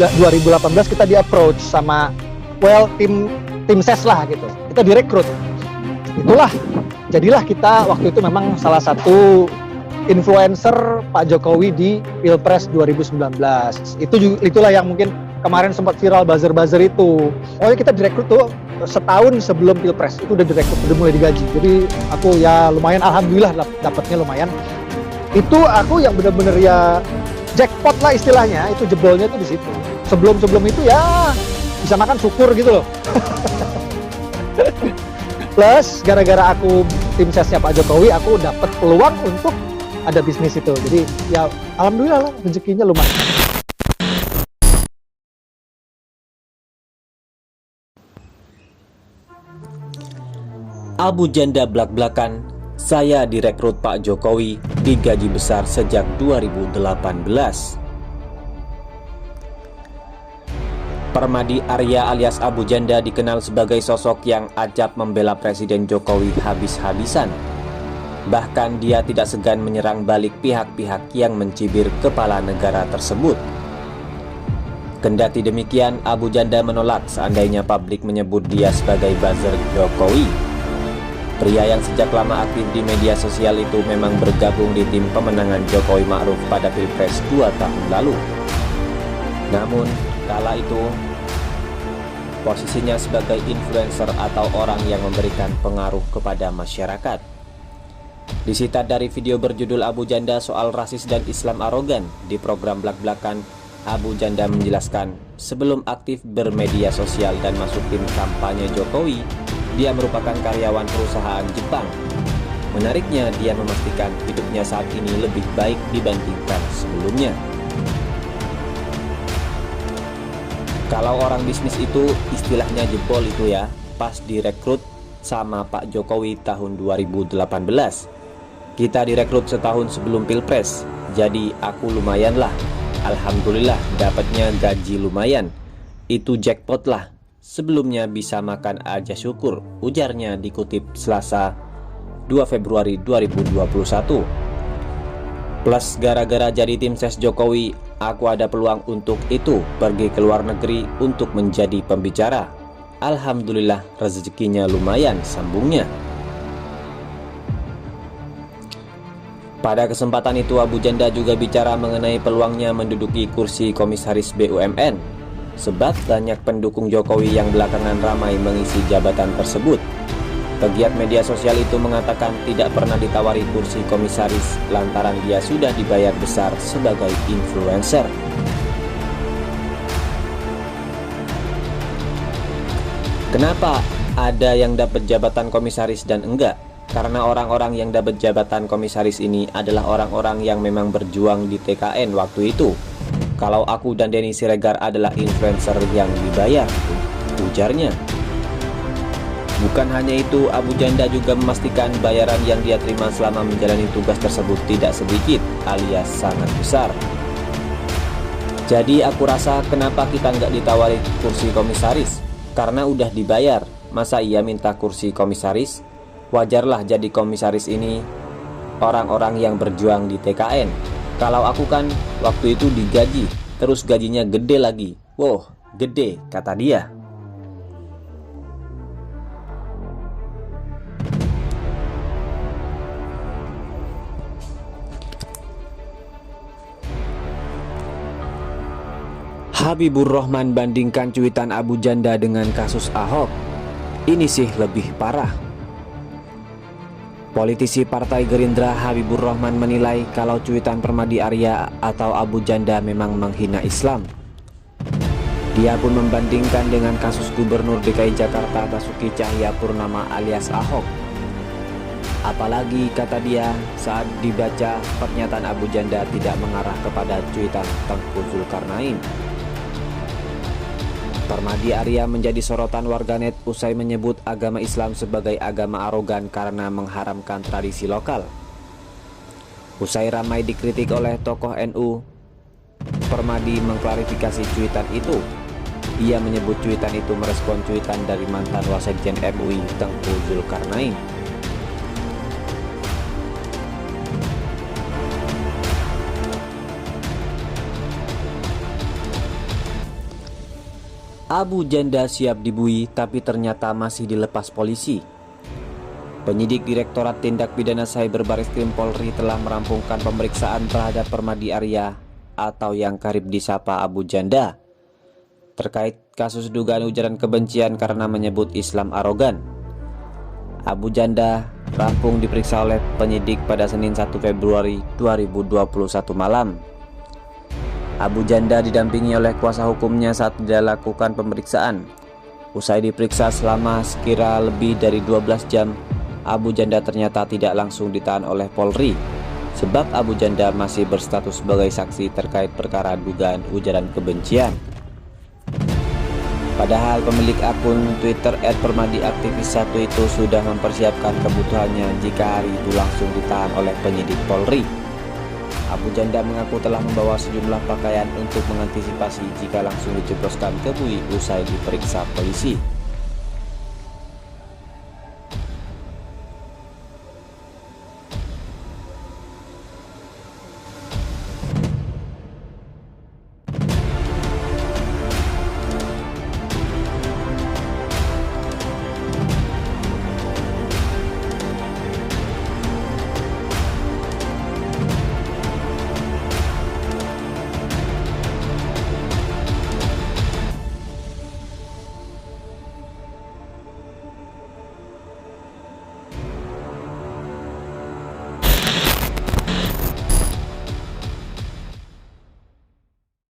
2018 kita di approach sama tim ses lah gitu. Kita direkrut. Itulah jadilah kita waktu itu memang salah satu influencer Pak Jokowi di Pilpres 2019. Itulah yang mungkin kemarin sempat viral buzzer itu. Oh, kita direkrut tuh setahun sebelum Pilpres itu udah direkrut, udah mulai digaji. Jadi aku ya lumayan, alhamdulillah dapatnya lumayan. Itu aku yang bener-bener ya jackpot lah istilahnya, itu jebolnya tuh di situ. Sebelum itu ya bisa makan syukur gitu loh. Plus gara-gara aku tim sesnya Pak Jokowi, aku dapat peluang untuk ada bisnis itu. Jadi ya alhamdulillah lah, rezekinya lumayan. Abu Janda blak-blakan, saya direkrut Pak Jokowi, digaji besar sejak 2018. Permadi Arya alias Abu Janda dikenal sebagai sosok yang acap membela Presiden Jokowi habis-habisan. Bahkan dia tidak segan menyerang balik pihak-pihak yang mencibir kepala negara tersebut. Kendati demikian, Abu Janda menolak seandainya publik menyebut dia sebagai buzzer Jokowi. Pria yang sejak lama aktif di media sosial itu memang bergabung di tim pemenangan Jokowi Ma'ruf pada Pilpres 2 tahun lalu. Namun, kala itu, posisinya sebagai influencer atau orang yang memberikan pengaruh kepada masyarakat. Disita dari video berjudul Abu Janda soal rasis dan Islam arogan di program Blak-Blakan, Abu Janda menjelaskan sebelum aktif bermedia sosial dan masuk tim kampanye Jokowi, dia merupakan karyawan perusahaan Jepang. Menariknya, dia memastikan hidupnya saat ini lebih baik dibandingkan sebelumnya. Kalau orang bisnis itu istilahnya jebol itu ya, pas direkrut sama Pak Jokowi tahun 2018. Kita direkrut setahun sebelum Pilpres, jadi aku lumayan lah. Alhamdulillah dapatnya gaji lumayan. Itu jackpot lah. Sebelumnya bisa makan aja syukur, ujarnya dikutip Selasa 2 Februari 2021. Plus gara-gara jadi tim ses Jokowi, aku ada peluang untuk itu, pergi ke luar negeri untuk menjadi pembicara. Alhamdulillah rezekinya lumayan, sambungnya. Pada kesempatan itu Abu Janda juga bicara mengenai peluangnya menduduki kursi komisaris BUMN. Sebab banyak pendukung Jokowi yang belakangan ramai mengisi jabatan tersebut. Pegiat media sosial itu mengatakan tidak pernah ditawari kursi komisaris lantaran dia sudah dibayar besar sebagai influencer. Kenapa ada yang dapat jabatan komisaris dan enggak? Karena orang-orang yang dapat jabatan komisaris ini adalah orang-orang yang memang berjuang di TKN waktu itu. Kalau aku dan Denny Siregar adalah influencer yang dibayar, ujarnya. Bukan hanya itu, Abu Janda juga memastikan bayaran yang dia terima selama menjalani tugas tersebut tidak sedikit alias sangat besar. Jadi aku rasa kenapa kita nggak ditawari kursi komisaris? Karena udah dibayar, masa iya minta kursi komisaris? Wajarlah jadi komisaris ini orang-orang yang berjuang di TKN. Kalau aku kan waktu itu digaji, terus gajinya gede lagi. Wow, gede, kata dia. Habibur Rahman bandingkan cuitan Abu Janda dengan kasus Ahok. Ini sih lebih parah. Politisi Partai Gerindra Habibur Rahman menilai kalau cuitan Permadi Arya atau Abu Janda memang menghina Islam. Dia pun membandingkan dengan kasus Gubernur DKI Jakarta Basuki Cahayapurnama alias Ahok. Apalagi kata dia, saat dibaca pernyataan Abu Janda tidak mengarah kepada cuitan Tengku Zulkarnain. Permadi Arya menjadi sorotan warganet usai menyebut agama Islam sebagai agama arogan karena mengharamkan tradisi lokal. Usai ramai dikritik oleh tokoh NU, Permadi mengklarifikasi cuitan itu. Ia menyebut cuitan itu merespon cuitan dari mantan Wasekjen MUI Tengku Zulkarnain. Abu Janda siap dibui tapi ternyata masih dilepas polisi. Penyidik Direktorat Tindak Pidana Cyber Bareskrim Polri telah merampungkan pemeriksaan terhadap Permadi Arya atau yang kerap disapa Abu Janda terkait kasus dugaan ujaran kebencian karena menyebut Islam arogan. Abu Janda rampung diperiksa oleh penyidik pada Senin 1 Februari 2021 malam. Abu Janda didampingi oleh kuasa hukumnya saat dilakukan pemeriksaan. Usai diperiksa selama sekira lebih dari 12 jam, Abu Janda ternyata tidak langsung ditahan oleh Polri, sebab Abu Janda masih berstatus sebagai saksi terkait perkara dugaan ujaran kebencian. Padahal pemilik akun Twitter @permadiaktivis1 itu sudah mempersiapkan kebutuhannya jika hari itu langsung ditahan oleh penyidik Polri. Abu Janda mengaku telah membawa sejumlah pakaian untuk mengantisipasi jika langsung dijebloskan ke bui usai diperiksa polisi.